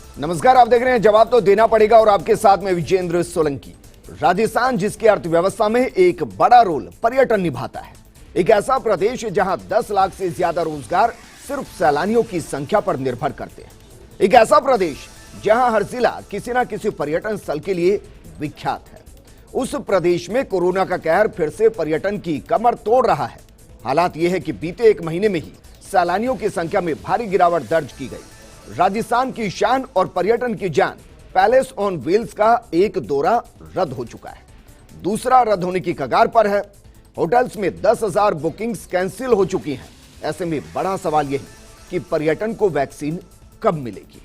नमस्कार, आप देख रहे हैं जवाब तो देना पड़ेगा और आपके साथ में विजेंद्र सोलंकी। राजस्थान जिसकी अर्थव्यवस्था में एक बड़ा रोल पर्यटन निभाता है, एक ऐसा प्रदेश जहां 10 लाख से ज्यादा रोजगार सिर्फ सैलानियों की संख्या पर निर्भर करते हैं, एक ऐसा प्रदेश जहां हर जिला किसी न किसी पर्यटन स्थल के लिए विख्यात है। उस प्रदेश में कोरोना का कहर फिर से पर्यटन की कमर तोड़ रहा है। हालात यह है कि बीते एक महीने में ही सैलानियों की संख्या में भारी गिरावट दर्ज की गई। राजस्थान की शान और पर्यटन की जान पैलेस ऑन व्हील्स का एक दौरा रद्द हो चुका है, दूसरा रद्द होने की कगार पर है। होटल्स में 10,000 बुकिंग्स कैंसिल हो चुकी हैं। ऐसे में बड़ा सवाल यही कि पर्यटन को वैक्सीन कब मिलेगी।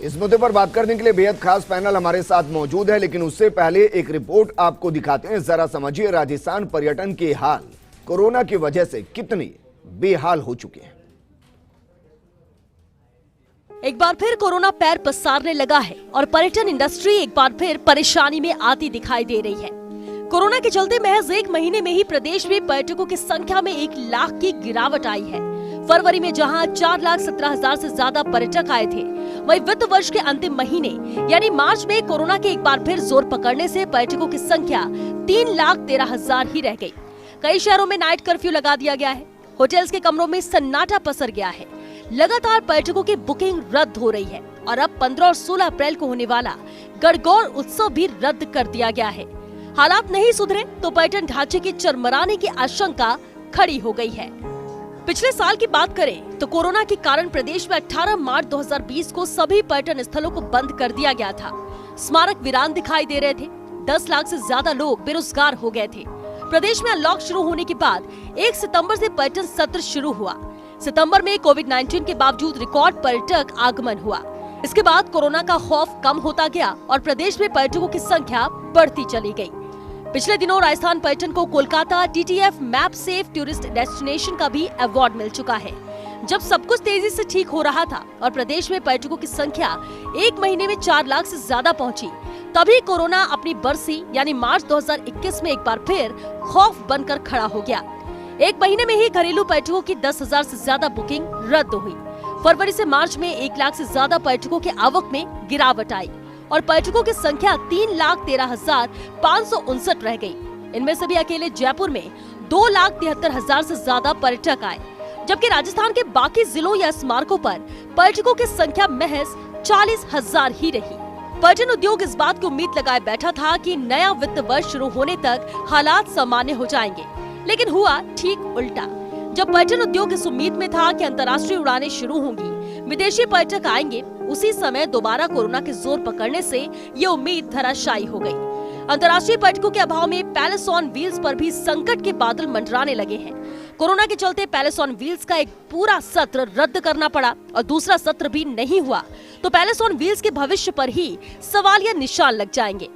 इस मुद्दे पर बात करने के लिए बेहद खास पैनल हमारे साथ मौजूद है, लेकिन उससे पहले एक रिपोर्ट आपको दिखाते हैं। जरा समझिए राजस्थान पर्यटन के हाल कोरोना की वजह से कितने बेहाल हो चुके हैं। एक बार फिर कोरोना पैर पसारने लगा है और पर्यटन इंडस्ट्री एक बार फिर परेशानी में आती दिखाई दे रही है। कोरोना के चलते महज एक महीने में ही प्रदेश में पर्यटकों की संख्या में 1 लाख की गिरावट आई है। फरवरी में जहां 4,17,000 से ज्यादा पर्यटक आए थे, वहीं वित्त वर्ष के अंतिम महीने यानी मार्च में कोरोना के एक बार फिर जोर पकड़ने से पर्यटकों की संख्या 3,13,000 ही रह गई। कई शहरों में नाइट कर्फ्यू लगा दिया गया है। होटल्स के कमरों में सन्नाटा पसर गया है। लगातार पर्यटकों की बुकिंग रद्द हो रही है और अब 15 और 16 अप्रैल को होने वाला गणगौर उत्सव भी रद्द कर दिया गया है। हालात नहीं सुधरे तो पर्यटन ढांचे की चरमराने की आशंका खड़ी हो गई है। पिछले साल की बात करें तो कोरोना के कारण प्रदेश में 18 मार्च 2020 को सभी पर्यटन स्थलों को बंद कर दिया गया था। स्मारक वीरान दिखाई दे रहे थे। 10 लाख से ज्यादा लोग बेरोजगार हो गए थे। प्रदेश में अनलॉक शुरू होने के बाद 1 सितंबर से पर्यटन सत्र शुरू हुआ। सितंबर में कोविड-19 के बावजूद रिकॉर्ड पर्यटक आगमन हुआ। इसके बाद कोरोना का खौफ कम होता गया और प्रदेश में पर्यटकों की संख्या बढ़ती चली गई। पिछले दिनों राजस्थान पर्यटन को Kolkata TTF map safe tourist destination का भी अवार्ड मिल चुका है। जब सब कुछ तेजी से ठीक हो रहा था और प्रदेश में पर्यटकों की संख्या एक महीने में 4 लाख से ज्यादा पहुंची, तभी कोरोना अपनी बरसी यानी मार्च 2021 में एक बार फिर खौफ बनकर खड़ा हो गया। एक महीने में ही घरेलू पर्यटकों की 10,000 से ज्यादा बुकिंग रद्द हुई। फरवरी से मार्च में 1 लाख से ज्यादा पर्यटकों की आवक में गिरावट आई और पर्यटकों की संख्या 3,13,559 रह गई। इनमें से भी अकेले जयपुर में 2,73,000 से ज्यादा पर्यटक आए, जबकि राजस्थान के बाकी जिलों या स्मारकों पर पर्यटकों की संख्या महज 40,000 ही रही। पर्यटन उद्योग इस बात की उम्मीद लगाए बैठा था कि नया वित्त वर्ष शुरू होने तक हालात सामान्य हो जाएंगे, लेकिन हुआ ठीक उल्टा। जब पर्यटन उद्योग इस उम्मीद में था कि अंतर्राष्ट्रीय उड़ानें शुरू होंगी, विदेशी पर्यटक आएंगे, उसी समय दोबारा कोरोना के जोर पकड़ने से ये उम्मीद धराशायी हो गई। अंतर्राष्ट्रीय पर्यटकों के अभाव में पैलेस ऑन व्हील्स पर भी संकट के बादल मंडराने लगे हैं। कोरोना के चलते पैलेस ऑन व्हील्स का एक पूरा सत्र रद्द करना पड़ा और दूसरा सत्र भी नहीं हुआ तो पैलेस ऑन व्हील्स के भविष्य पर ही सवालिया निशान लग जाएंगे।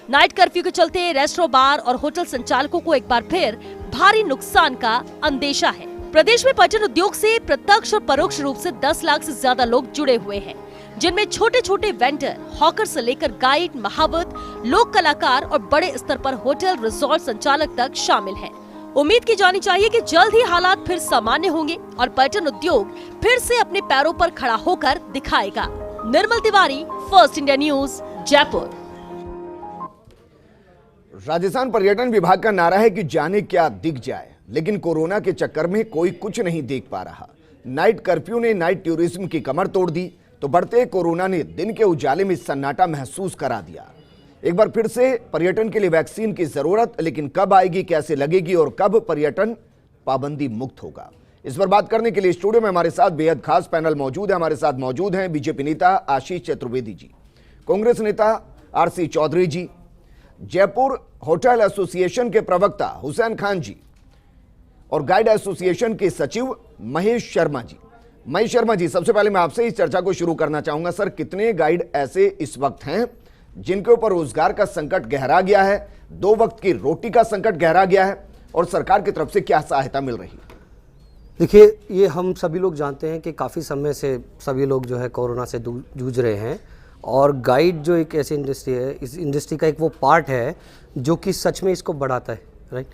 नाइट कर्फ्यू के चलते रेस्टोरेंट, बार और होटल संचालकों को एक बार फिर भारी नुकसान का अंदेशा है। प्रदेश में पर्यटन उद्योग से प्रत्यक्ष और परोक्ष रूप से 10 लाख से ज्यादा लोग जुड़े हुए हैं, जिनमें छोटे छोटे वेंडर, हॉकर से लेकर गाइड, महावत, लोक कलाकार और बड़े स्तर पर होटल रिजॉर्ट संचालक तक शामिल हैं। उम्मीद की जानी चाहिए कि जल्द ही हालात फिर सामान्य होंगे और पर्यटन उद्योग फिर से अपने पैरों पर खड़ा होकर दिखाएगा। Nirmal Tiwari, first India news, Jaipur. Rajasthan पर्यटन विभाग का नारा है कि जाने क्या दिख जाए, लेकिन कोरोना के चक्कर में कोई कुछ नहीं देख पा रहा। नाइट कर्फ्यू ने नाइट टूरिज्म की कमर तोड़ दी तो बढ़ते कोरोना ने दिन के उजाले में सन्नाटा महसूस करा दिया। एक बार फिर से पर्यटन के लिए वैक्सीन की जरूरत, लेकिन कब आएगी, कैसे लगेगी और कब पर्यटन पाबंदी मुक्त होगा, इस पर बात करने के लिए स्टूडियो में हमारे साथ बेहद खास पैनल मौजूद है। हमारे साथ मौजूद हैं बीजेपी नेता आशीष चतुर्वेदी जी, कांग्रेस नेता RC चौधरी जी, जयपुर होटल एसोसिएशन के प्रवक्ता हुसैन खान जी और गाइड एसोसिएशन के सचिव महेश शर्मा जी। महेश शर्मा जी, सबसे पहले मैं आपसे इस चर्चा को शुरू करना चाहूंगा। सर, कितने गाइड ऐसे इस वक्त हैं जिनके ऊपर रोजगार का संकट गहरा गया है, 2 वक्त की रोटी का संकट गहरा गया है और सरकार की तरफ से क्या सहायता मिल रही है? देखिए, ये हम सभी लोग जानते हैं कि काफ़ी समय से सभी लोग जो है कोरोना से जूझ रहे हैं, और गाइड जो एक ऐसी इंडस्ट्री है, इस इंडस्ट्री का एक वो पार्ट है जो कि सच में इसको बढ़ाता है, राइट।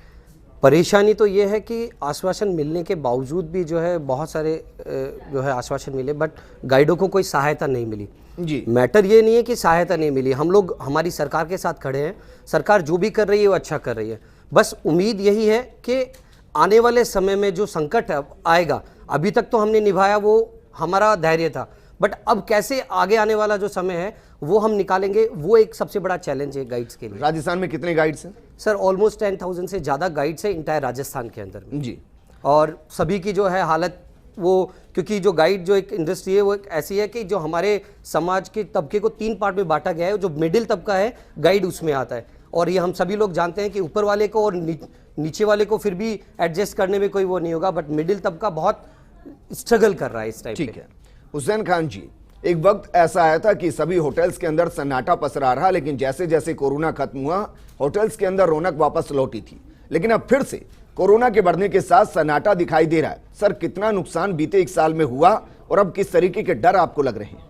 परेशानी तो ये है कि आश्वासन मिलने के बावजूद भी जो है बहुत सारे जो है आश्वासन मिले, बट गाइडों को कोई सहायता नहीं मिली जी। मैटर ये नहीं है कि सहायता नहीं मिली, हम लोग हमारी सरकार के साथ खड़े हैं, सरकार जो भी कर रही है वो अच्छा कर रही है। बस उम्मीद यही है कि आने वाले समय में जो संकट आएगा, अभी तक तो हमने निभाया, वो हमारा धैर्य था, बट अब कैसे आगे आने वाला जो समय है वो हम निकालेंगे, वो एक सबसे बड़ा चैलेंज है गाइड्स के लिए। राजस्थान में कितने गाइड्स हैं? सर ऑलमोस्ट 10,000 से ज़्यादा गाइड्स है इंटायर राजस्थान के अंदर में जी। और सभी की जो है हालत वो, क्योंकि जो गाइड जो एक इंडस्ट्री है वो एक ऐसी है कि जो हमारे समाज के तबके को 3 पार्ट में बांटा गया है। जो मिडिल तबका है गाइड उसमें आता है, और ये हम सभी लोग जानते हैं कि ऊपर वाले को और नीचे वाले को फिर भी एडजस्ट करने में कोई वो नहीं होगा, बट मिडिल तबका बहुत स्ट्रगल कर रहा है इस टाइम। ठीक है हुसैन खान जी, एक वक्त ऐसा आया था कि सभी होटल्स के अंदर सन्नाटा पसरा रहा, लेकिन जैसे जैसे कोरोना खत्म हुआ होटल्स के अंदर रौनक वापस लौटी थी, लेकिन अब फिर से कोरोना के बढ़ने के साथ सन्नाटा दिखाई दे रहा है। सर, कितना नुकसान बीते 1 साल में हुआ और अब किस तरीके के डर आपको लग रहे हैं?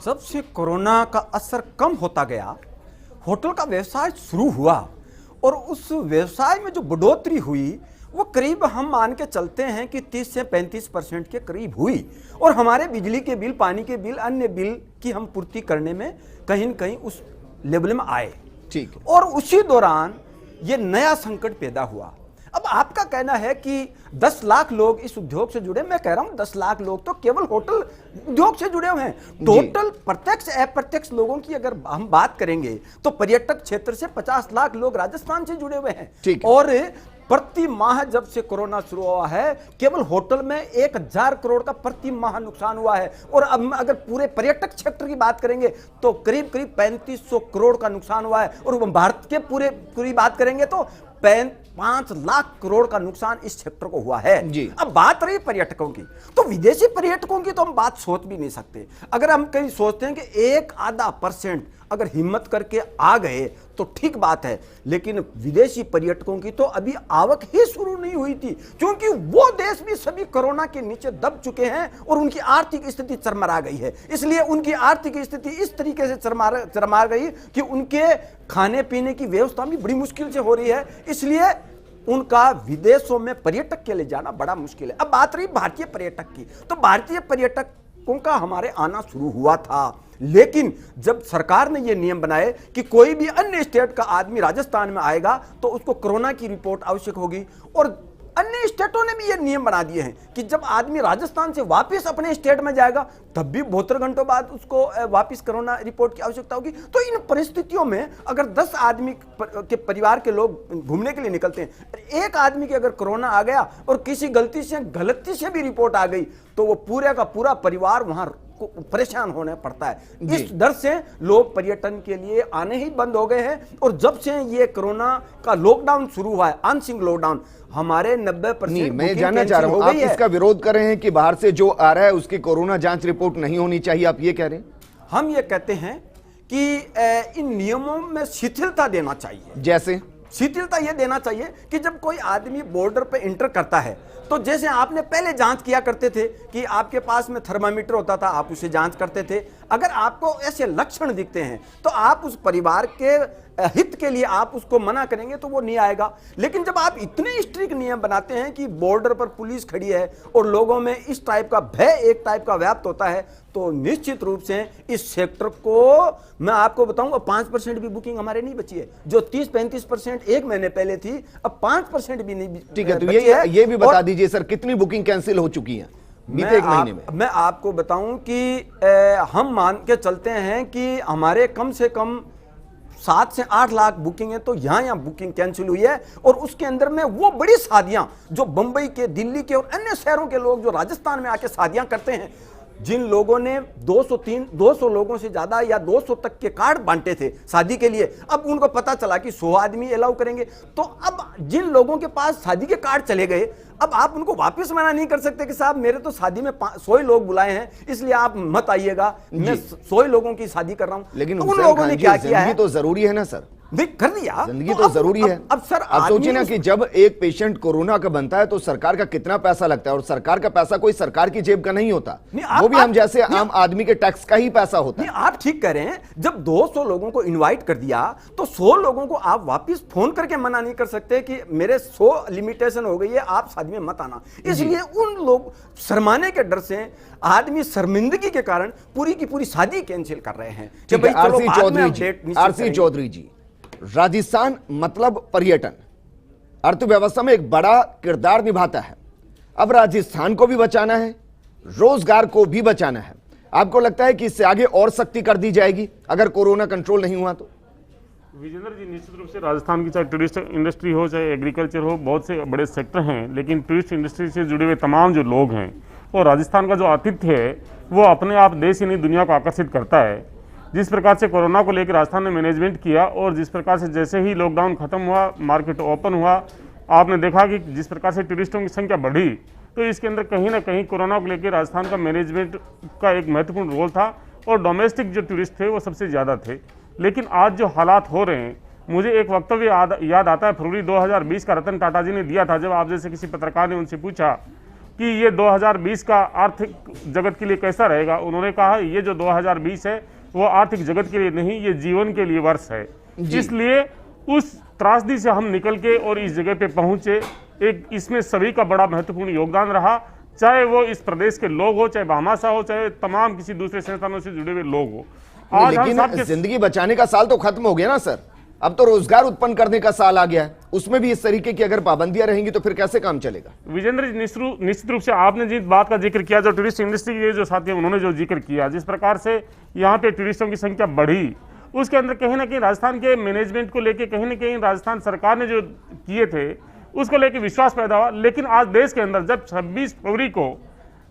जब से कोरोना का असर कम होता गया, होटल का व्यवसाय शुरू हुआ और उस व्यवसाय में जो बढ़ोतरी हुई वो करीब हम मान के चलते हैं कि 30 से 35% के करीब हुई, और हमारे बिजली के बिल, पानी के बिल, अन्य बिल की हम पूर्ति करने में कहीं न कहीं उस लेवल में आए। ठीक है। और उसी दौरान ये नया संकट पैदा हुआ। अब आपका कहना है कि 10 लाख लोग इस उद्योग से जुड़े, मैं कह रहा हूं 10 लाख लोग तो केवल होटल उद्योग से जुड़े हुए हैं। टोटल प्रत्यक्ष अप्रत्यक्ष लोगों की अगर हम बात करेंगे तो पर्यटक क्षेत्र से 50 लाख लोग राजस्थान से जुड़े हुए हैं। ठीक है। और प्रति माह जब से कोरोना शुरू हुआ है, केवल होटल में 1000 करोड़ का प्रति माह नुकसान हुआ है, और अब अगर पूरे पर्यटक क्षेत्र की बात करेंगे तो करीब करीब 3500 करोड़ का नुकसान हुआ है, और भारत के पूरी बात करेंगे तो 5 लाख करोड़ का नुकसान इस क्षेत्र को हुआ है जी। अब बात रही पर्यटकों की, तो विदेशी पर्यटकों की तो हम बात सोच भी नहीं सकते। अगर हम कहीं सोचते हैं कि 1-आधा% अगर हिम्मत करके आ गए तो ठीक बात है, लेकिन विदेशी पर्यटकों की तो अभी आवक ही शुरू नहीं हुई थी, क्योंकि वो देश भी सभी कोरोना के नीचे दब चुके हैं और उनकी आर्थिक स्थिति चरमरा गई है। इसलिए उनकी आर्थिक स्थिति इस तरीके से चरमरा गई कि उनके खाने पीने की व्यवस्था भी बड़ी मुश्किल से हो रही है, इसलिए उनका विदेशों में पर्यटक के लिए जाना बड़ा मुश्किल है। अब बात रही भारतीय पर्यटक की, तो भारतीय पर्यटकों का हमारे आना शुरू हुआ था, लेकिन जब सरकार ने यह नियम बनाए कि कोई भी अन्य स्टेट का आदमी राजस्थान में आएगा तो उसको कोरोना की रिपोर्ट आवश्यक होगी, और अन्य स्टेटों ने भी ये नियम बना दिए हैं कि जब आदमी राजस्थान से वापस अपने स्टेट में जाएगा तब भी 72 घंटों बाद उसको वापस कोरोना रिपोर्ट की आवश्यकता होगी। तो इन परिस्थितियों में अगर 10 आदमी के परिवार के लोग घूमने के लिए निकलते हैं, एक आदमी के अगर कोरोना आ गया और किसी गलती से भी रिपोर्ट आ गई तो वो पूरे का पूरा परिवार वहां परेशान होने पड़ता है। इस डर से लोग पर्यटन के लिए आने ही बंद हो गए हैं, और जब से ये कोरोना का लॉकडाउन शुरू हुआ है, आंशिक लॉकडाउन, हमारे 90% मैं जानना चाह रहा हूं, आप इसका विरोध कर रहे हैं कि बाहर से जो आ रहा है उसकी कोरोना जांच रिपोर्ट नहीं होनी चाहिए, आप ये कह रहे हैं? हम ये कहते हैं कि इन नियमों में शिथिलता देना चाहिए। जैसे शिथिलता यह देना चाहिए कि जब कोई आदमी बॉर्डर पे इंटर करता है तो जैसे आपने पहले जांच किया करते थे कि आपके पास में थर्मामीटर होता था, आप उसे जांच करते थे, अगर आपको ऐसे लक्षण दिखते हैं तो आप उस परिवार के हित के लिए आप उसको मना करेंगे तो वो नहीं आएगा। लेकिन जब आप इतने स्ट्रिक्ट नियम बनाते हैं कि बॉर्डर पर पुलिस खड़ी है और लोगों में इस टाइप का भय एक टाइप का व्याप्त होता है, तो निश्चित रूप से इस सेक्टर को मैं आपको बताऊंगा 5% भी बुकिंग हमारे नहीं बची है। जो 30-35% एक महीने पहले थी, अब 5% भी नहीं। ठीक है, तो ये भी बता दीजिए सर, कितनी बुकिंग कैंसिल हो चुकी है बीते 1 महीने में? मैं आपको बताऊं कि हम मान के चलते हैं कि हमारे कम से कम 7 से 8 लाख बुकिंग है, तो यहां बुकिंग कैंसिल हुई है, और उसके अंदर में वो बड़ी शादियां जो बंबई के, दिल्ली के और अन्य शहरों के लोग जो राजस्थान में आके शादियां करते हैं, जिन लोगों ने 200 लोगों से ज्यादा या 200 तक के कार्ड बांटे थे शादी के लिए, अब उनको पता चला कि 100 आदमी अलाउ करेंगे, तो अब जिन लोगों के पास शादी के कार्ड चले गए, अब आप उनको वापस मना नहीं कर सकते कि साहब मेरे तो शादी में 100 लोग बुलाए हैं, इसलिए आप मत आइएगा, मैं 100 लोगों की शादी कर रहा हूं। लेकिन तो उन लोगों ने क्या किया है, तो जरूरी है ना सर, नहीं कर दिया, जिंदगी तो जरूरी है। अब सर आप सोचिए ना कि जब एक पेशेंट कोरोना का बनता है तो सरकार का कितना पैसा लगता है, और सरकार का पैसा कोई सरकार की जेब का नहीं होता, वो भी हम जैसे आम आदमी के टैक्स का ही पैसा होता है। आप ठीक कह रहे हैं, जब 200 लोगों को इनवाइट कर दिया तो 100 लोगों को आप वापस फोन करके मना नहीं कर सकते कि मेरे 100 लिमिटेशन हो गई है, आप शादी में मत आना। इसलिए उन लोग शर्माने के डर से, आदमी शर्मिंदगी के कारण पूरी की पूरी शादी कैंसिल कर रहे हैं। आरसी चौधरी जी, राजस्थान मतलब पर्यटन अर्थव्यवस्था में एक बड़ा किरदार निभाता है। अब राजस्थान को भी बचाना है, रोजगार को भी बचाना है। आपको लगता है कि इससे आगे और सख्ती कर दी जाएगी अगर कोरोना कंट्रोल नहीं हुआ तो? विजेंद्र जी, निश्चित रूप से राजस्थान की चाहे टूरिस्ट इंडस्ट्री हो चाहे एग्रीकल्चर हो, बहुत से बड़े सेक्टर हैं, लेकिन टूरिस्ट इंडस्ट्री से जुड़े हुए तमाम जो लोग हैं, और राजस्थान का जो आतिथ्य है वो अपने आप देश ही नहीं दुनिया को आकर्षित करता है। जिस प्रकार से कोरोना को लेकर राजस्थान ने मैनेजमेंट किया, और जिस प्रकार से जैसे ही लॉकडाउन खत्म हुआ, मार्केट ओपन हुआ, आपने देखा कि जिस प्रकार से टूरिस्टों की संख्या बढ़ी, तो इसके अंदर कहीं ना कहीं कोरोना को लेकर राजस्थान का मैनेजमेंट का एक महत्वपूर्ण रोल था, और डोमेस्टिक जो टूरिस्ट थे वो सबसे ज़्यादा थे। लेकिन आज जो हालात हो रहे हैं, मुझे एक वक्तव्य याद आता है, फरवरी 2020 का रतन टाटा जी ने दिया था, जब आप जैसे किसी पत्रकार ने उनसे पूछा कि ये 2020 का आर्थिक जगत के लिए कैसा रहेगा, उन्होंने कहा ये जो 2020 है वो आर्थिक जगत के लिए नहीं, ये जीवन के लिए वर्ष है। इसलिए उस त्रासदी से हम निकल के और इस जगह पे पहुंचे, एक इसमें सभी का बड़ा महत्वपूर्ण योगदान रहा, चाहे वो इस प्रदेश के लोग हो, चाहे भामाशाह हो, चाहे तमाम किसी दूसरे संस्थानों से जुड़े हुए लोग हो। आज लेकिन जिंदगी बचाने का साल तो खत्म हो गया ना सर, अब तो रोजगार उत्पन्न करने का साल आ गया है, उसमें भी इस तरीके की अगर पाबंदियां रहेंगी तो फिर कैसे काम चलेगा? विजेंद्र जी, निश्चित रूप से आपने जिस बात का जिक्र किया, जो टूरिस्ट इंडस्ट्री के जो साथी हैं उन्होंने जो जिक्र किया, जिस प्रकार से यहाँ पे टूरिस्टों की संख्या बढ़ी, उसके अंदर कहीं ना कहीं राजस्थान के मैनेजमेंट को लेकर कहीं ना कहीं राजस्थान सरकार ने जो किए थे उसको लेकर विश्वास पैदा हुआ। लेकिन आज देश के अंदर जब 26 फरवरी को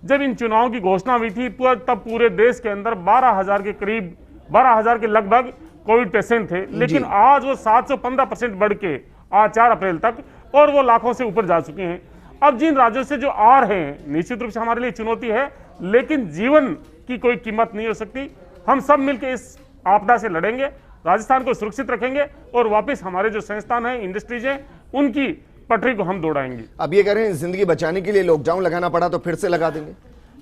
जब इन चुनावों की घोषणा हुई थी, तब पूरे देश के अंदर 12,000 के करीब, 12,000 के लगभग कोविड पेशेंट थे, लेकिन आज वो 715% बढ़ के आज 4 अप्रैल तक, और वो लाखों से ऊपर जा चुके हैं। अब जिन राज्यों से जो आ रहे हैं, निश्चित रूप से हमारे लिए चुनौती है, लेकिन जीवन की कोई कीमत नहीं हो सकती। हम सब मिलकर इस आपदा से लड़ेंगे, राजस्थान को सुरक्षित रखेंगे, और वापस हमारे जो संस्थान हैं, इंडस्ट्रीज हैं, उनकी पटरी को हम दौड़ाएंगे। अब ये कह रहे हैं जिंदगी बचाने के लिए लॉकडाउन लगाना पड़ा तो फिर से लगा देंगे?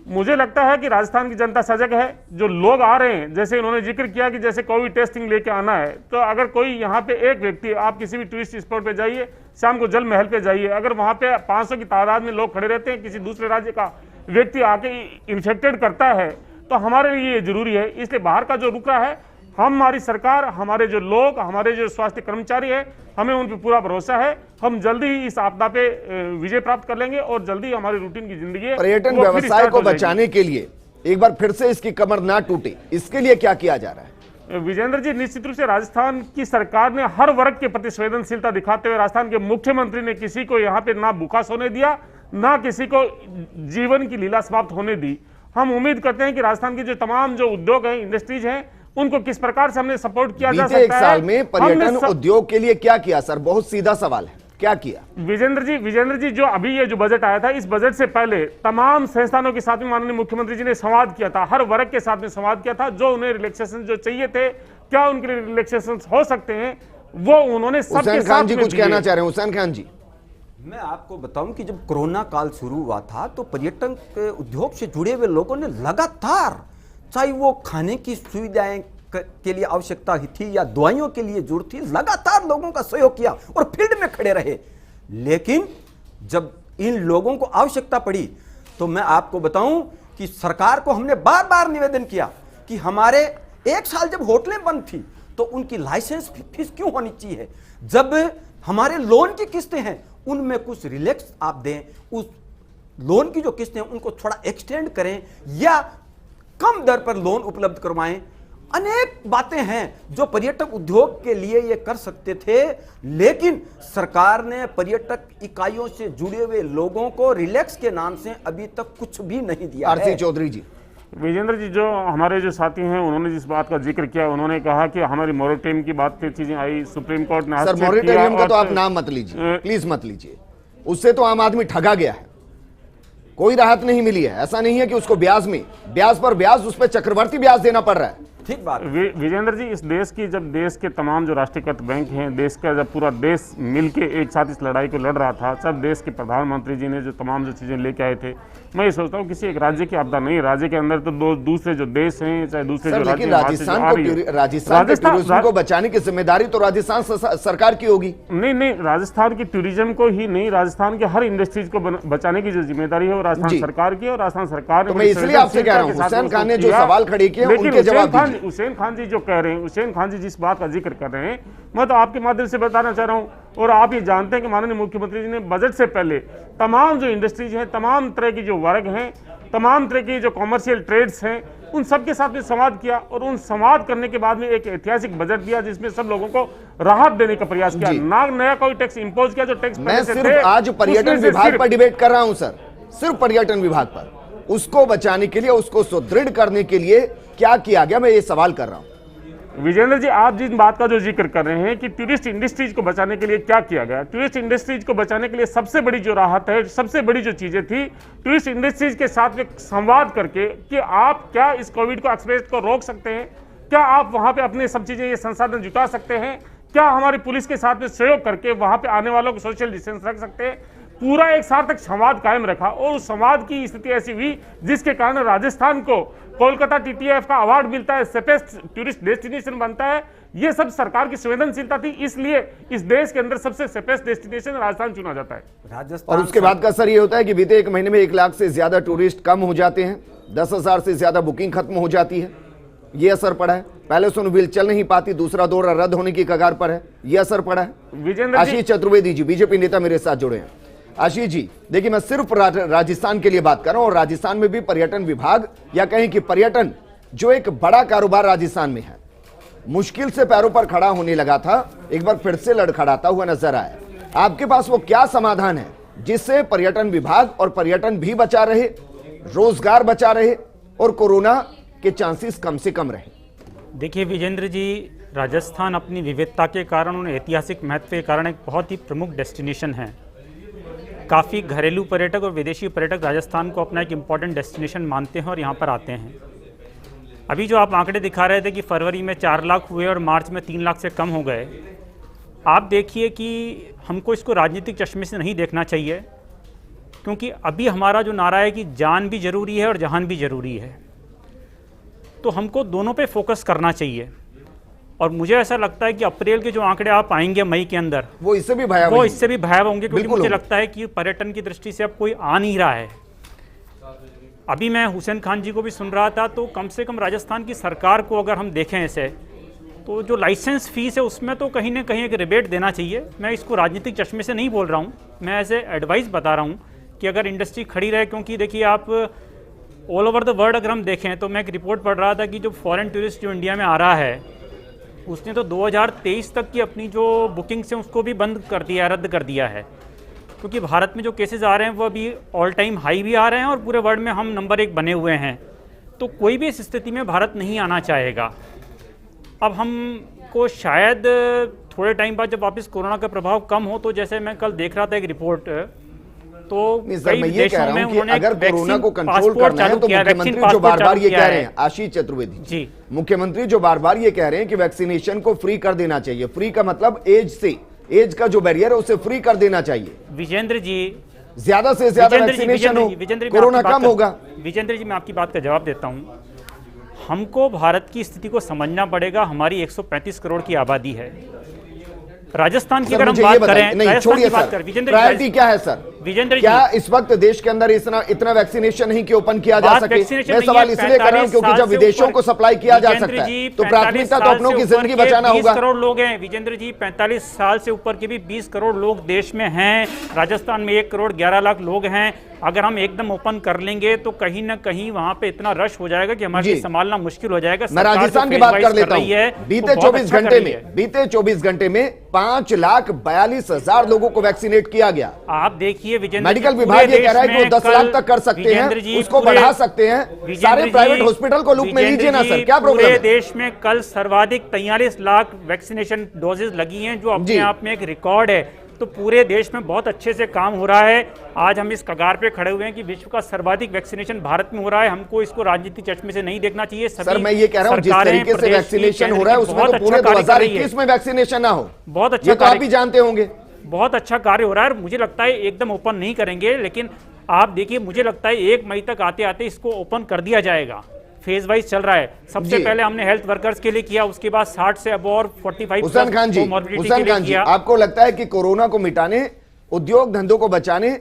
मुझे लगता है कि राजस्थान की जनता सजग है। जो लोग आ रहे हैं, जैसे उन्होंने जिक्र किया कि जैसे कोविड टेस्टिंग लेके आना है, तो अगर कोई यहाँ पे एक व्यक्ति, आप किसी भी टूरिस्ट स्पॉट पे जाइए, शाम को जल महल पे जाइए, अगर वहाँ पे 500 की तादाद में लोग खड़े रहते हैं, किसी दूसरे राज्य का व्यक्ति आके इन्फेक्टेड करता है, तो हमारे लिए ये जरूरी है। इसलिए बाहर का जो रुक रहा है, हमारी सरकार, हमारे जो लोग, हमारे जो स्वास्थ्य कर्मचारी हैं, हमें उन पर पूरा भरोसा है। हम जल्दी ही इस आपदा पे विजय प्राप्त कर लेंगे, और जल्दी हमारी रूटीन की जिंदगी है। पर्यटन व्यवसाय को बचाने के लिए एक बार फिर से इसकी कमर ना टूटे, इसके लिए क्या किया जा रहा है? विजेंद्र जी, निश्चित रूप से राजस्थान की सरकार ने हर वर्ग के प्रति संवेदनशीलता दिखाते हुए राजस्थान के मुख्यमंत्री ने किसी को यहाँ पे ना भूखा सोने दिया, ना किसी को जीवन की लीला समाप्त होने दी। हम उम्मीद करते हैं कि राजस्थान के जो तमाम जो उद्योग हैं, इंडस्ट्रीज हैं, उनको किस प्रकार से हमने सपोर्ट किया जा सकता है। एक साल में पर्यटन उद्योग के लिए क्या किया सर? बहुत सीधा सवाल है, क्या किया? विजेंद्र जी, जो अभी ये जो बजट आया था, इस बजट से पहले तमाम संस्थानों के साथ में माननीय मुख्यमंत्री जी ने संवाद किया था, हर वर्ग के साथ में संवाद किया था। जो उन्हें रिलैक्सेशन जो चाहिए थे, क्या उनके लिए रिलैक्सेशन हो सकते हैं, वो उन्होंने सबके साथ में। हुसैन खान जी कुछ कहना चाह रहे हैं? हुसैन खान जी, मैं आपको बताऊं कि जब कोरोना काल शुरू हुआ था तो पर्यटन के उद्योग से जुड़े हुए लोगों ने लगातार, चाहे वो खाने की सुविधाएं के लिए आवश्यकता थी या दवाइयों के लिए जरूरत थी, लगातार लोगों का सहयोग किया और फील्ड में खड़े रहे। लेकिन जब इन लोगों को आवश्यकता पड़ी तो मैं आपको बताऊं कि सरकार को हमने बार बार निवेदन किया कि हमारे 1 साल जब होटलें बंद थी तो उनकी लाइसेंस फीस क्यों होनी चाहिए, जब हमारे लोन की किस्तें हैं उनमें कुछ रिलैक्स आप दें, उस लोन की जो किस्तें हैं उनको थोड़ा एक्सटेंड करें या कम दर पर लोन उपलब्ध करवाएं। अनेक बातें हैं जो पर्यटक उद्योग के लिए ये कर सकते थे, लेकिन सरकार ने पर्यटक इकाइयों से जुड़े हुए लोगों को रिलैक्स के नाम से अभी तक कुछ भी नहीं दिया। आरसी चौधरी जी, विजेंद्र जी, जो हमारे जो साथी हैं उन्होंने जिस बात का जिक्र किया, उन्होंने कहा कि हमारी मॉरेटोरियम की बात पे चीजें आई, सुप्रीम कोर्ट ने सर मॉरेटोरियम का तो आप नाम मत लीजिए, प्लीज मत लीजिए, उससे तो आम आदमी ठगा गया है, कोई राहत नहीं मिली है। ऐसा नहीं है कि उसको ब्याज पर ब्याज, उस पर चक्रवर्ती ब्याज देना पड़ रहा है। ठीक बात। विजेंद्र जी, इस देश की जब देश के तमाम जो राष्ट्रीयकृत बैंक हैं, देश का जब पूरा देश मिलके एक साथ इस लड़ाई को लड़ रहा था, सब देश के प्रधानमंत्री जी ने जो तमाम जो चीज़ें लेके आए थे, मैं ये सोचता हूँ किसी एक राज्य की आपदा नहीं, राज्य के अंदर तो दूसरे जो देश हैं, चाहे दूसरे जो राज्य लेकिन राजस्थान के टूरिज्म को बचाने की जिम्मेदारी तो राजस्थान सरकार की होगी। नहीं, राजस्थान की टूरिज्म को ही नहीं, राजस्थान के हर इंडस्ट्रीज को बचाने की जो जिम्मेदारी है वो राजस्थान सरकार की, और राजस्थान सरकार ने, तो मैं इसलिए आपसे कह रहा हूं, हुसैन खान ने जो सवाल खड़े किए उनके जवाब दीजिए। हुसैन खान जी जो कह रहे हैं, हुसैन खान जी जिस बात का जिक्र कर रहे हैं, मैं तो आपके माध्यम से बताना चाह रहा हूं, और आप ये जानते हैं कि माननीय मुख्यमंत्री जी ने बजट से पहले तमाम जो इंडस्ट्रीज हैं, तमाम तरह की जो वर्ग हैं, तमाम तरह की जो कॉमर्शियल ट्रेड्स हैं, उन सबके साथ में संवाद किया, और उन संवाद करने के बाद में एक ऐतिहासिक बजट दिया जिसमें सब लोगों को राहत देने का प्रयास किया, ना नया कोई टैक्स इंपोज किया। जो टैक्स मैं सिर्फ आज पर्यटन विभाग पर डिबेट कर रहा हूं सर, सिर्फ पर्यटन विभाग पर, उसको बचाने के लिए, उसको सुदृढ़ करने के लिए क्या किया गया, मैं ये सवाल कर रहा हूं। विजेंद्र जी, आप जिन बात का जो जिक्र कर रहे हैं कि टूरिस्ट इंडस्ट्रीज को बचाने के लिए क्या किया गया, टूरिस्ट इंडस्ट्रीज को बचाने के लिए सबसे बड़ी जो राहत है, सबसे बड़ी जो चीजें थी, टूरिस्ट इंडस्ट्रीज के साथ में संवाद करके कि आप क्या इस कोविड को एक्सप्रेस को रोक सकते हैं, क्या आप वहां पे अपने सब चीजें, ये संसाधन जुटा सकते हैं, क्या हमारी पुलिस के साथ में सहयोग करके वहां पे आने वालों को सोशल डिस्टेंस रख सकते हैं, पूरा एक सार्थक संवाद कायम रखा, और उस संवाद की स्थिति ऐसी हुई जिसके कारण राजस्थान को कोलकाता TTIF का अवार्ड मिलता है, सेफेस्ट टूरिस्ट डेस्टिनेशन बनता है। ये सब सरकार की संवेदनशीलता थी, इसलिए इस देश के अंदर सबसे सेफेस्ट डेस्टिनेशन राजस्थान चुना जाता है। राजस्थान और उसके बाद का असर ये होता है कि बीते एक महीने में 1 लाख से ज्यादा टूरिस्ट कम हो जाते हैं, 10,000 से ज्यादा बुकिंग खत्म हो जाती है, ये असर पड़ा है। पहले सुन व्हील चल नहीं पाती, दूसरा दौरा रद्द होने की कगार पर है, ये असर पड़ा है। विजेंद्र आशीष चतुर्वेदी जी, बीजेपी नेता मेरे साथ जुड़े हैं। आशीष जी, देखिए मैं सिर्फ राजस्थान के लिए बात कर रहा हूं, और राजस्थान में भी पर्यटन विभाग या कहें कि पर्यटन जो एक बड़ा कारोबार राजस्थान में है, मुश्किल से पैरों पर खड़ा होने लगा था, एक बार फिर से लड़खड़ाता हुआ नजर आया। आपके पास वो क्या समाधान है जिससे पर्यटन विभाग और पर्यटन भी बचा रहे, रोजगार बचा रहे, और कोरोना के चांसेस कम से कम रहे? देखिए विजेंद्र जी, राजस्थान अपनी विविधता के कारण और ऐतिहासिक महत्व के कारण एक बहुत ही प्रमुख डेस्टिनेशन है। काफ़ी घरेलू पर्यटक और विदेशी पर्यटक राजस्थान को अपना एक इम्पॉर्टेंट डेस्टिनेशन मानते हैं और यहाँ पर आते हैं। अभी जो आप आंकड़े दिखा रहे थे कि फरवरी में 4 लाख हुए और मार्च में 3 लाख से कम हो गए, आप देखिए कि हमको इसको राजनीतिक चश्मे से नहीं देखना चाहिए, क्योंकि अभी हमारा जो नारा है कि जान भी ज़रूरी है और जहान भी ज़रूरी है, तो हमको दोनों पे फोकस करना चाहिए। और मुझे ऐसा लगता है कि अप्रैल के जो आंकड़े आप आएंगे मई के अंदर, वो इससे भी भयावह होंगे, क्योंकि मुझे लगता है कि पर्यटन की दृष्टि से अब कोई आ नहीं रहा है। अभी मैं हुसैन खान जी को भी सुन रहा था, तो कम से कम राजस्थान की सरकार को अगर हम देखें ऐसे, तो जो लाइसेंस फीस है उसमें तो कहीं ना कहीं एक रिबेट देना चाहिए। मैं इसको राजनीतिक चश्मे से नहीं बोल रहा हूँ, मैं ऐसे एडवाइस बता रहा हूँ कि अगर इंडस्ट्री खड़ी रहे, क्योंकि देखिए आप ऑल ओवर द वर्ल्ड अगर हम देखें तो मैं एक रिपोर्ट पढ़ रहा था कि जो फॉरेन टूरिस्ट जो इंडिया में आ रहा है, उसने तो 2023 तक की अपनी जो बुकिंग्स हैं उसको भी बंद कर दिया, रद्द कर दिया है, क्योंकि भारत में जो केसेस आ रहे हैं वो अभी ऑल टाइम हाई भी आ रहे हैं और पूरे वर्ल्ड में हम नंबर 1 बने हुए हैं। तो कोई भी इस स्थिति में भारत नहीं आना चाहेगा। अब हमको शायद थोड़े टाइम बाद जब वापस कोरोना का प्रभाव कम हो, तो जैसे मैं कल देख रहा था एक रिपोर्ट, तो कई देशों में उन्होंने अगर कोरोना को कंट्रोल करना है तो मुख्यमंत्री जो बार-बार ये कह रहे हैं, आशीष चतुर्वेदी जी, मुख्यमंत्री जो बार-बार ये कह रहे हैं कि वैक्सीनेशन को फ्री कर देना चाहिए। फ्री का मतलब एज का जो बैरियर है उसे फ्री कर देना चाहिए। विजेंद्र जी, ज्यादा से ज्यादा वैक्सीनेशन हो, कोरोना कम होगा। विजेंद्र जी, मैं आपकी बात का जवाब देता हूँ। हमको भारत की स्थिति को समझना पड़ेगा। हमारी 135 करोड़ की आबादी है। राजस्थान की अगर हम बात करें, नहीं छोड़िए सर, प्रायोरिटी क्या है सर? विजेंद्र, क्या इस वक्त देश के अंदर इतना वैक्सीनेशन नहीं कि ओपन किया जा सके? मैं सवाल इसलिए कर रहा हूं क्योंकि जब विदेशों को सप्लाई किया जा सकता है तो प्राथमिकता तो अपनों की जिंदगी बचाना होगा। 20 करोड़ लोग हैं विजेंद्र जी, 45 साल से ऊपर के भी 20 करोड़ लोग देश में हैं। राजस्थान में 1 करोड़ 11 लाख लोग हैं। अगर हम एकदम ओपन कर लेंगे तो कहीं ना कहीं वहां पे इतना रश हो जाएगा कि हमारे लिए संभालना मुश्किल हो जाएगा। मैं राजस्थान की बात कर लेता हूं। बीते 24 घंटे में 5,42,000 लोगों को वैक्सीनेट किया गया। आप देखिए विजेंद्र, मेडिकल विभाग ये कह रहा है कि वो 10 लाख तक कर सकते हैं, उसको बढ़ा सकते हैं। सारे प्राइवेट हॉस्पिटल को लूप में लीजिए ना सर, क्या प्रॉब्लम है? पूरे देश में कल सर्वाधिक 43 लाख वैक्सीनेशन डोजेज लगी हैं, जो अपने आप में एक रिकॉर्ड है। तो पूरे देश में बहुत अच्छे से काम हो रहा है। आज हम इस कगार पे खड़े हुए हैं कि विश्व का सर्वाधिक वैक्सीनेशन भारत में हो रहा है। हमको इसको राजनीतिक चश्मे से नहीं देखना चाहिए। सर मैं ये कह रहा हूँ जिस तरीके से वैक्सीनेशन हो रहा है उसमें तो पूरे 2021 में वैक्सीनेशन ना हो, बहुत अच्छा, ये तो आप भी जानते होंगे। बहुत अच्छा कार्य हो रहा है और मुझे लगता है एकदम ओपन नहीं करेंगे, लेकिन आप देखिए मुझे लगता है 1 मई तक आते आते इसको ओपन कर दिया जाएगा। फेज वाइज चल रहा है। सबसे पहले हमने हेल्थ वर्कर्स के लिए किया, उसके बाद 60 से अब और 45 हुसैन खान जी, आपको लगता है कि कोरोना को मिटाने, उद्योग धंधों को बचाने,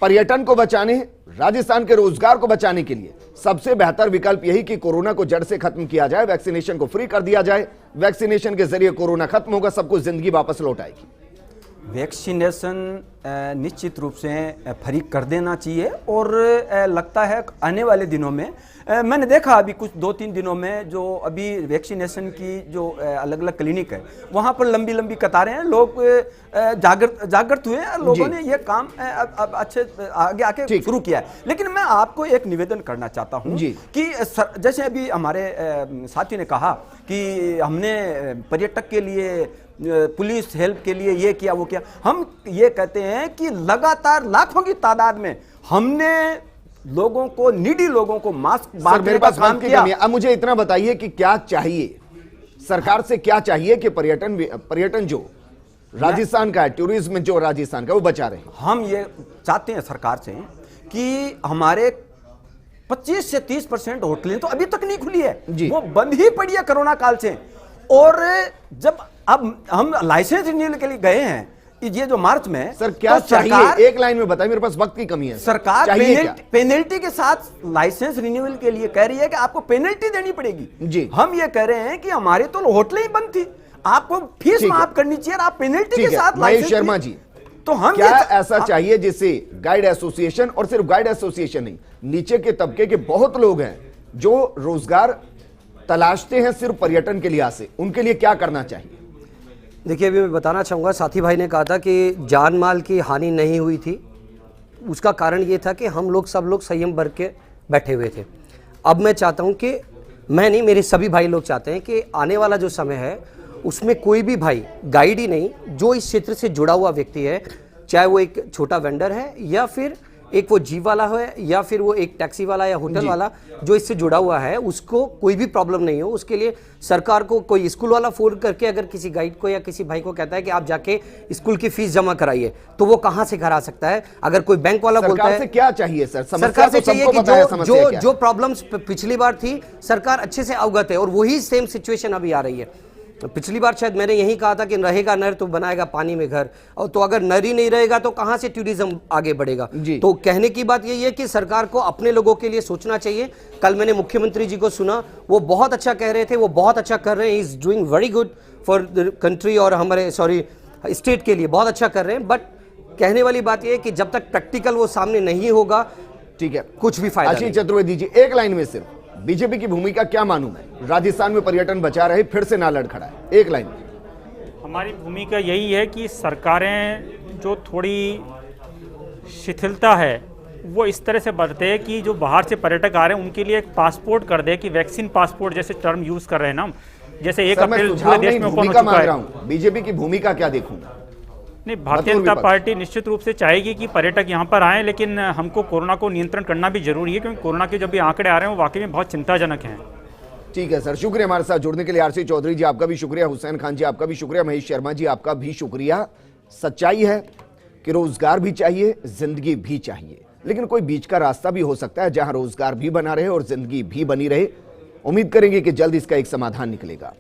पर्यटन को बचाने, राजस्थान के रोजगार को बचाने के लिए सबसे बेहतर विकल्प यही कि कोरोना को जड़ से खत्म किया जाए, वैक्सीनेशन को फ्री कर दिया जाए, वैक्सीनेशन के जरिए कोरोना खत्म होगा, सबको जिंदगी वापस लौट आएगी? वैक्सीनेशन निश्चित रूप से फ्री कर देना चाहिए और लगता है आने वाले दिनों में मैंने देखा अभी कुछ 2-3 दिनों में जो अभी वैक्सीनेशन की जो अलग अलग क्लिनिक है वहाँ पर लंबी लंबी कतारें हैं, लोग जागृत हुए हैं, लोगों ने ये काम अब अच्छे आगे आके शुरू किया है। लेकिन मैं आपको एक निवेदन करना चाहता हूँ कि जैसे अभी हमारे साथी ने कहा कि हमने पर्यटक के लिए, पुलिस हेल्प के लिए ये किया वो किया, हम ये कहते हैं कि लगातार लाखों की तादाद में हमने लोगों को, नीडी लोगों को मास्क बांटने का काम किया। अब मुझे इतना बताइए कि क्या चाहिए सरकार से, क्या चाहिए कि पर्यटन जो राजस्थान का है, टूरिज्म जो राजस्थान का, वो बचा रहे? हम ये चाहते हैं सरकार से कि हमारे 25 से 30% होटलें तो अभी तक नहीं खुली है, वो बंद ही पड़ी है कोरोना काल से। और जब अब हम लाइसेंस रिन्यूअल के लिए गए हैं ये जो मार्च में, सर क्या तो चाहिए? एक लाइन में बताइए, मेरे पास वक्त की कमी है। सरकार पेनल्टी के साथ लाइसेंस रिन्यूअल के लिए कह रही है कि आपको पेनल्टी देनी पड़ेगी जी। हम ये कह रहे हैं कि हमारे तो होटलें ही बंद थी, आपको फीस माफ करनी चाहिए, आप पेनल्टी के साथ लाइसेंस। शर्मा जी, तो हम क्या ऐसा चाहिए जिससे गाइड एसोसिएशन, और सिर्फ गाइड एसोसिएशन नहीं, नीचे के तबके के बहुत लोग हैं जो रोजगार तलाशते हैं सिर्फ पर्यटन के लिहाज से, उनके लिए क्या करना चाहिए? देखिए अभी मैं बताना चाहूँगा, साथी भाई ने कहा था कि जान माल की हानि नहीं हुई थी, उसका कारण ये था कि हम लोग सब लोग संयम बरत के बैठे हुए थे। अब मैं चाहता हूँ कि मैं नहीं, मेरे सभी भाई लोग चाहते हैं कि आने वाला जो समय है उसमें कोई भी भाई गाइड ही नहीं, जो इस क्षेत्र से जुड़ा हुआ व्यक्ति है, चाहे वो एक छोटा वेंडर है या फिर एक वो जीप वाला है या फिर वो एक टैक्सी वाला या होटल वाला जो इससे जुड़ा हुआ है, उसको कोई भी प्रॉब्लम नहीं हो, उसके लिए सरकार को कोई स्कूल वाला फोन करके अगर किसी गाइड को या किसी भाई को कहता है कि आप जाके स्कूल की फीस जमा कराइए, तो वो कहां से करा सकता है? अगर कोई बैंक वाला बोलता है, क्या चाहिए सर? सरकार से चाहिए कि जो प्रॉब्लम्स पिछली बार थी सरकार अच्छे से अवगत है और वही सेम सिचुएशन अभी आ रही है। पिछली बार शायद मैंने यही कहा था कि रहेगा नर तो बनाएगा पानी में घर, और तो अगर नर ही नहीं रहेगा तो कहां से टूरिज्म आगे बढ़ेगा? तो कहने की बात यही है कि सरकार को अपने लोगों के लिए सोचना चाहिए। कल मैंने मुख्यमंत्री जी को सुना, वो बहुत अच्छा कह रहे थे, वो बहुत अच्छा कर रहे हैं, is doing very good for the country और हमारे स्टेट के लिए बहुत अच्छा कर रहे हैं। बट कहने वाली बात यह है कि जब तक प्रैक्टिकल वो सामने नहीं होगा, ठीक है, कुछ भी फायदा नहीं। आशीष चतुर्वेदी जी, एक लाइन में सिर्फ बीजेपी की भूमिका क्या मालूम है? राजस्थान में पर्यटन बचा रहे, फिर से ना लड़खड़ा है, एक लाइन में। हमारी भूमिका यही है कि सरकारें जो थोड़ी शिथिलता है वो इस तरह से बरते हैं कि जो बाहर से पर्यटक आ रहे हैं उनके लिए एक पासपोर्ट कर दे, कि वैक्सीन पासपोर्ट जैसे टर्म यूज कर रहे हैं ना, जैसे 1 अप्रैल पूरे देश में ओपन हो चुका है। बीजेपी की भूमिका क्या देखूंगा? नहीं, भारतीय जनता पार्टी निश्चित रूप से चाहेगी कि पर्यटक यहाँ पर आएँ, लेकिन हमको कोरोना को नियंत्रण करना भी जरूरी है, क्योंकि कोरोना के जब भी आंकड़े आ रहे हैं वो वाकई में बहुत चिंताजनक हैं। ठीक है सर, शुक्रिया हमारे साथ जुड़ने के लिए। आरसी चौधरी जी आपका भी शुक्रिया, हुसैन खान जी आपका भी शुक्रिया, महेश शर्मा जी आपका भी शुक्रिया। सच्चाई है कि रोजगार भी चाहिए, जिंदगी भी चाहिए, लेकिन कोई बीच का रास्ता भी हो सकता है जहां रोजगार भी बना रहे और जिंदगी भी बनी रहे। उम्मीद करेंगे कि जल्द इसका एक समाधान निकलेगा।